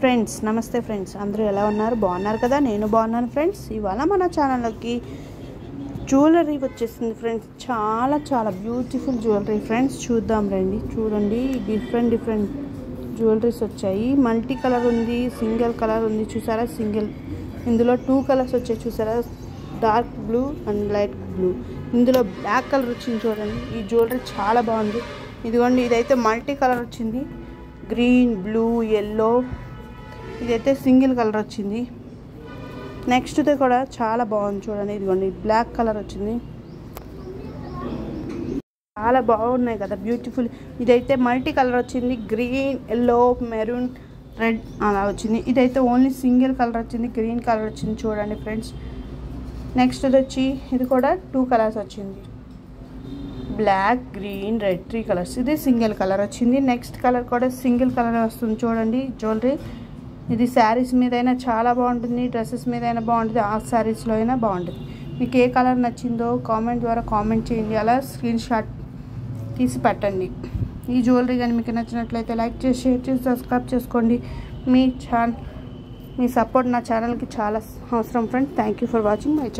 Friends నమస్తే friends, అందరూ ఎలా ఉన్నారు? బాగున్నారు కదా? నేను బాగున్నాను ఫ్రెండ్స్. ఇవాళ మన ఛానల్లోకి జ్యువెలరీ వచ్చేసింది ఫ్రెండ్స్. చాలా చాలా బ్యూటిఫుల్ జ్యువెలరీ ఫ్రెండ్స్. చూద్దాం రండి. చూడండి, డిఫరెంట్ జ్యువెలరీస్ వచ్చాయి. మల్టీ కలర్ ఉంది, సింగిల్ కలర్ ఉంది. చూసారా? సింగిల్ ఇందులో 2 కలర్స్ వచ్చాయి. చూసారా? Dark blue and light blue. ఇందులో బ్లాక్ కలర్ వచ్చింది. చూడండి, ఈ జ్యువెలరీ చాలా బాగుంది. ఇదిగోండి, ఇదైతే మల్టీ కలర్ వచ్చింది. Green, blue, yellow. ఇదైతే సింగిల్ కలర్ వచ్చింది. నెక్స్ట్ది కూడా చాలా బాగుంది. చూడండి, ఇదిగోండి బ్లాక్ కలర్ వచ్చింది. చాలా బాగున్నాయి కదా, బ్యూటిఫుల్. ఇదైతే మల్టీ కలర్ వచ్చింది. గ్రీన్, ఎల్లో, మెరూన్, రెడ్ అలా వచ్చింది. ఇదైతే ఓన్లీ సింగిల్ కలర్ వచ్చింది. గ్రీన్ కలర్ వచ్చింది. చూడండి ఫ్రెండ్స్. నెక్స్ట్ వచ్చి ఇది కూడా 2 కలర్స్ వచ్చింది. Black, green, red, 3 colours. ఇది సింగిల్ కలర్ వచ్చింది. నెక్స్ట్ కలర్ కూడా సింగిల్ కలర్ వస్తుంది. చూడండి జ్యువెలరీ. ఇది శారీస్ మీద అయినా చాలా బాగుంటుంది, డ్రెస్సెస్ మీద అయినా బాగుంటుంది, ఆ శారీస్లో అయినా బాగుంటుంది. మీకు ఏ కలర్ నచ్చిందో కామెంట్ ద్వారా కామెంట్ చేయండి. అలా స్క్రీన్ షాట్ తీసి పెట్టండి. ఈ జ్యువెలరీ కానీ మీకు నచ్చినట్లయితే లైక్ చేసి, షేర్ చేసి, సబ్స్క్రైబ్ చేసుకోండి. మీ సపోర్ట్ నా ఛానల్కి చాలా అవసరం friends. Thank you for watching my channel.